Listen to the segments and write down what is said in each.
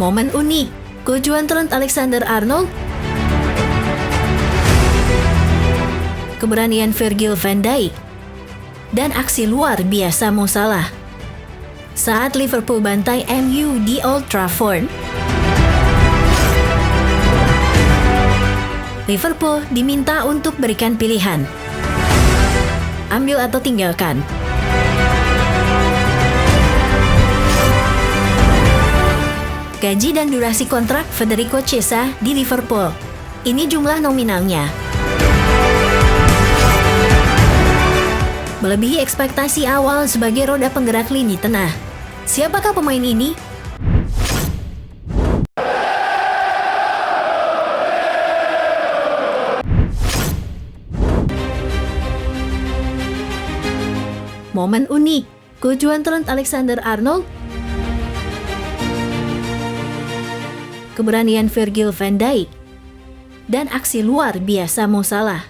Momen unik, kejuan Trent Alexander-Arnold, keberanian Virgil van Dijk, dan aksi luar biasa Mo Salah saat Liverpool bantai MU di Old Trafford. Liverpool diminta untuk berikan pilihan, ambil atau tinggalkan. Gaji dan durasi kontrak Federico Chiesa di Liverpool. Ini jumlah nominalnya. Melebihi ekspektasi awal sebagai roda penggerak lini tengah. Siapakah pemain ini? Momen unik, kejuan Trent Alexander-Arnold, keberanian Virgil van Dijk, dan aksi luar biasa Mo Salah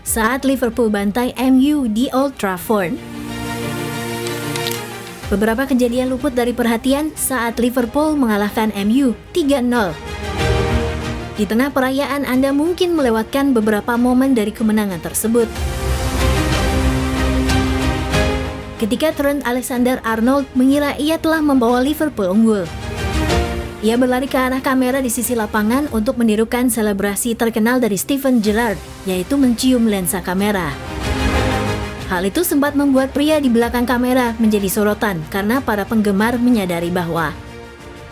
saat Liverpool bantai MU di Old Trafford. Beberapa kejadian luput dari perhatian saat Liverpool mengalahkan MU 3-0. Di tengah perayaan Anda mungkin melewatkan beberapa momen dari kemenangan tersebut. Ketika Trent Alexander-Arnold mengira ia telah membawa Liverpool unggul, ia berlari ke arah kamera di sisi lapangan untuk menirukan selebrasi terkenal dari Steven Gerrard, yaitu mencium lensa kamera. Hal itu sempat membuat pria di belakang kamera menjadi sorotan karena para penggemar menyadari bahwa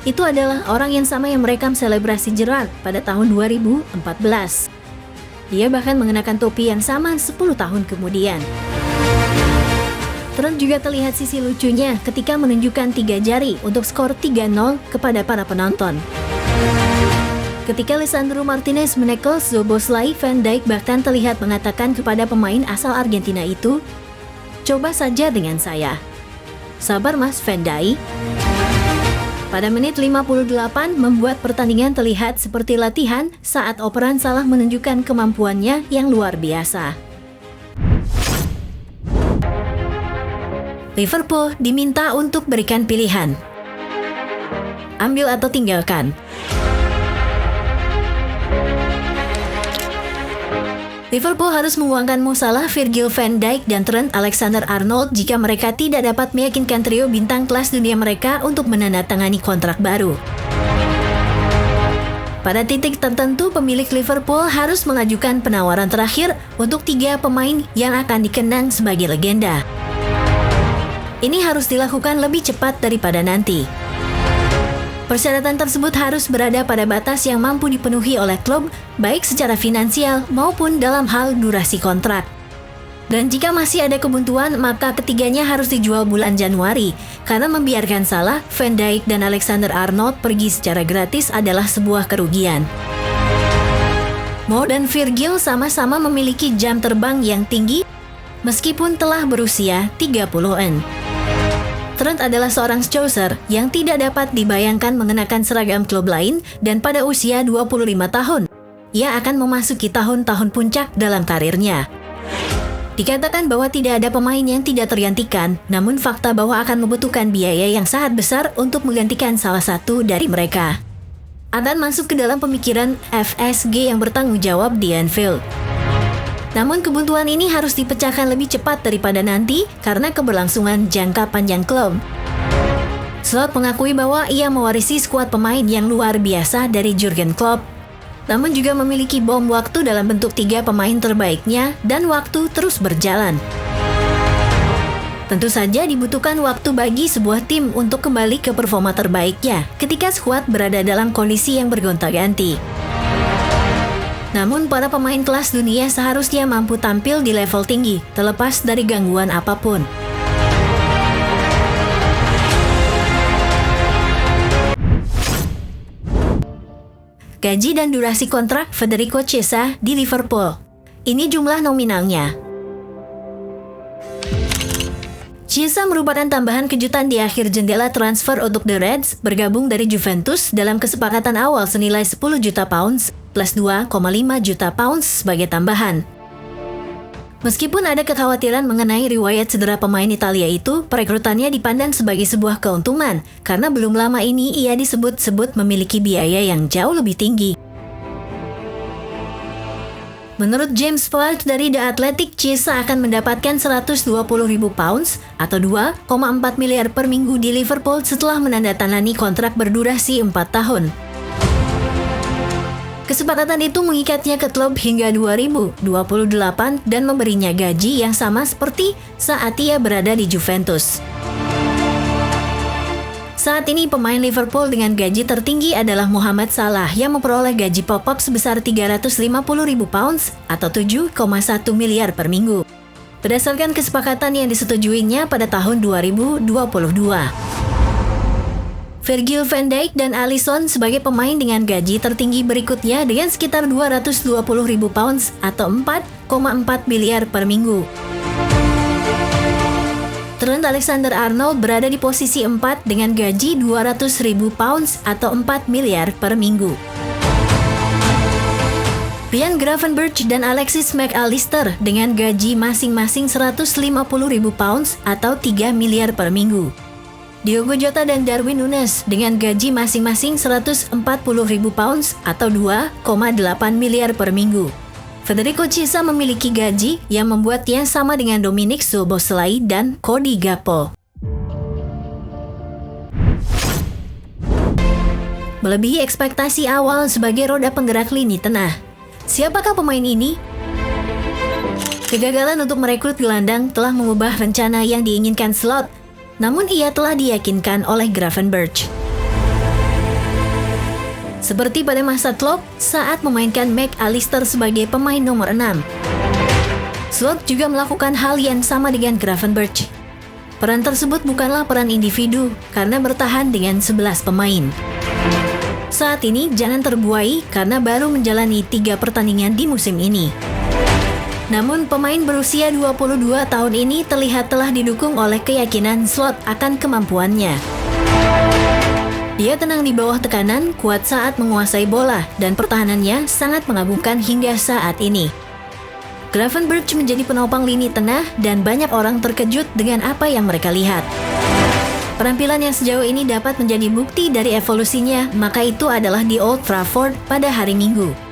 itu adalah orang yang sama yang merekam selebrasi Gerrard pada tahun 2014. Dia bahkan mengenakan topi yang sama 10 tahun kemudian. Trent juga terlihat sisi lucunya ketika menunjukkan 3 jari untuk skor 3-0 kepada para penonton. Ketika Lisandro Martinez menekel Szoboszlai, Van Dijk bahkan terlihat mengatakan kepada pemain asal Argentina itu, "Coba saja dengan saya. Sabar Mas Van Dijk." Pada menit 58 membuat pertandingan terlihat seperti latihan saat operan Salah menunjukkan kemampuannya yang luar biasa. Liverpool diminta untuk berikan pilihan, ambil atau tinggalkan. Liverpool harus menguangkan Mo Salah, Virgil van Dijk, dan Trent Alexander-Arnold jika mereka tidak dapat meyakinkan trio bintang kelas dunia mereka untuk menandatangani kontrak baru. Pada titik tertentu, pemilik Liverpool harus mengajukan penawaran terakhir untuk 3 pemain yang akan dikenang sebagai legenda. Ini harus dilakukan lebih cepat daripada nanti. Persyaratan tersebut harus berada pada batas yang mampu dipenuhi oleh klub, baik secara finansial maupun dalam hal durasi kontrak. Dan jika masih ada kebuntuan, maka ketiganya harus dijual bulan Januari, karena membiarkan Salah, Van Dijk, dan Alexander-Arnold pergi secara gratis adalah sebuah kerugian. Mo dan Virgil sama-sama memiliki jam terbang yang tinggi, meskipun telah berusia 30-an. Trent adalah seorang Scouser yang tidak dapat dibayangkan mengenakan seragam klub lain, dan pada usia 25 tahun, ia akan memasuki tahun-tahun puncak dalam karirnya. Dikatakan bahwa tidak ada pemain yang tidak tergantikan, namun fakta bahwa akan membutuhkan biaya yang sangat besar untuk menggantikan salah satu dari mereka akan masuk ke dalam pemikiran FSG yang bertanggung jawab di Anfield. Namun kebutuhan ini harus dipecahkan lebih cepat daripada nanti karena keberlangsungan jangka panjang klub. Slot mengakui bahwa ia mewarisi skuad pemain yang luar biasa dari Jurgen Klopp, namun juga memiliki bom waktu dalam bentuk 3 pemain terbaiknya, dan waktu terus berjalan. Tentu saja dibutuhkan waktu bagi sebuah tim untuk kembali ke performa terbaiknya ketika skuad berada dalam kondisi yang bergonta-ganti. Namun para pemain kelas dunia seharusnya mampu tampil di level tinggi, terlepas dari gangguan apapun. Gaji dan durasi kontrak Federico Chiesa di Liverpool. Ini jumlah nominalnya. Chiesa merupakan tambahan kejutan di akhir jendela transfer untuk The Reds, bergabung dari Juventus dalam kesepakatan awal senilai 10 juta pounds plus 2,5 juta pounds sebagai tambahan. Meskipun ada kekhawatiran mengenai riwayat cedera pemain Italia itu, perekrutannya dipandang sebagai sebuah keuntungan karena belum lama ini ia disebut-sebut memiliki biaya yang jauh lebih tinggi. Menurut James Park dari The Athletic, Chiesa akan mendapatkan 120.000 pounds atau 2,4 miliar per minggu di Liverpool setelah menandatangani kontrak berdurasi 4 tahun. Kesepakatan itu mengikatnya ke klub hingga 2028 dan memberinya gaji yang sama seperti saat ia berada di Juventus. Saat ini pemain Liverpool dengan gaji tertinggi adalah Mohamed Salah yang memperoleh gaji pokok sebesar 350.000 pounds atau 7,1 miliar per minggu. Berdasarkan kesepakatan yang disetujuinya pada tahun 2022. Virgil van Dijk dan Alisson sebagai pemain dengan gaji tertinggi berikutnya dengan sekitar 220.000 pounds atau 4,4 miliar per minggu. Trent Alexander-Arnold berada di posisi 4 dengan gaji 200.000 pounds atau 4 miliar per minggu. Ryan Gravenberch dan Alexis Mac Allister dengan gaji masing-masing 150.000 pounds atau 3 miliar per minggu. Diogo Jota dan Darwin Núñez dengan gaji masing-masing 140.000 pounds atau 2,8 miliar per minggu. Federico Chiesa memiliki gaji yang membuatnya sama dengan Dominic Szoboszlai dan Cody Gakpo. Melebihi ekspektasi awal sebagai roda penggerak lini tengah. Siapakah pemain ini? Kegagalan untuk merekrut gelandang telah mengubah rencana yang diinginkan Slot. Namun ia telah diyakinkan oleh Gravenberch. Seperti pada masa Klopp saat memainkan Mac Allister sebagai pemain nomor 6. Slot juga melakukan hal yang sama dengan Gravenberch. Peran tersebut bukanlah peran individu karena bertahan dengan 11 pemain. Saat ini jangan terbuai karena baru menjalani 3 pertandingan di musim ini. Namun pemain berusia 22 tahun ini terlihat telah didukung oleh keyakinan Slot akan kemampuannya. Dia tenang di bawah tekanan, kuat saat menguasai bola, dan pertahanannya sangat mengagumkan hingga saat ini. Gravenberch menjadi penopang lini tengah dan banyak orang terkejut dengan apa yang mereka lihat. Penampilan yang sejauh ini dapat menjadi bukti dari evolusinya, maka itu adalah di Old Trafford pada hari Minggu.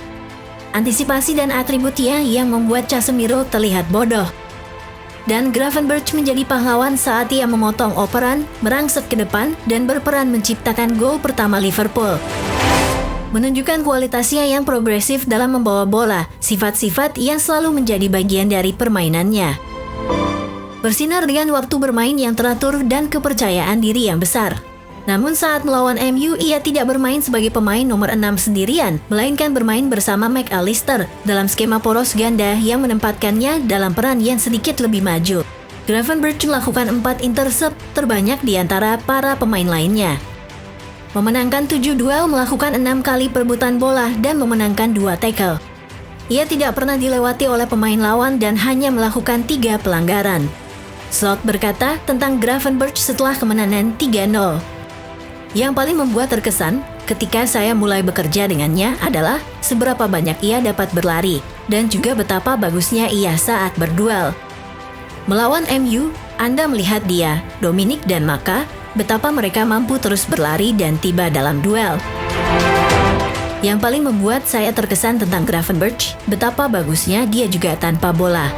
Antisipasi dan atributnya yang membuat Casemiro terlihat bodoh. Dan Gravenberch menjadi pahlawan saat ia memotong operan, merangsek ke depan, dan berperan menciptakan gol pertama Liverpool. Menunjukkan kualitasnya yang progresif dalam membawa bola, sifat-sifat yang selalu menjadi bagian dari permainannya. Bersinar dengan waktu bermain yang teratur dan kepercayaan diri yang besar. Namun saat melawan MU, ia tidak bermain sebagai pemain nomor 6 sendirian, melainkan bermain bersama Mac Allister dalam skema poros ganda yang menempatkannya dalam peran yang sedikit lebih maju. Gravenberch melakukan 4 intercept terbanyak di antara para pemain lainnya. Memenangkan 7 duel, melakukan 6 kali perebutan bola, dan memenangkan 2 tackle. Ia tidak pernah dilewati oleh pemain lawan dan hanya melakukan 3 pelanggaran. Slot berkata tentang Gravenberch setelah kemenangan 3-0. Yang paling membuat terkesan ketika saya mulai bekerja dengannya adalah seberapa banyak ia dapat berlari dan juga betapa bagusnya ia saat berduel. Melawan MU, Anda melihat dia, Dominic dan Maka, betapa mereka mampu terus berlari dan tiba dalam duel. Yang paling membuat saya terkesan tentang Gravenberch, betapa bagusnya dia juga tanpa bola.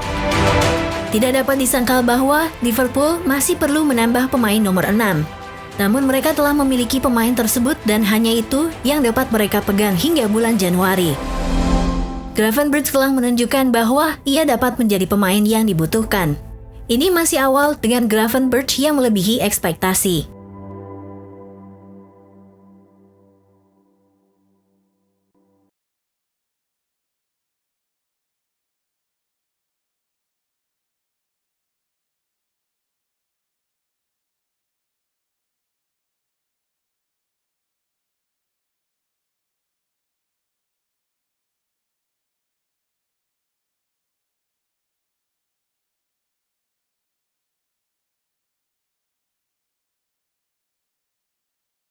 Tidak dapat disangkal bahwa Liverpool masih perlu menambah pemain nomor 6. Namun mereka telah memiliki pemain tersebut dan hanya itu yang dapat mereka pegang hingga bulan Januari. Gravenberch telah menunjukkan bahwa ia dapat menjadi pemain yang dibutuhkan. Ini masih awal dengan Gravenberch yang melebihi ekspektasi.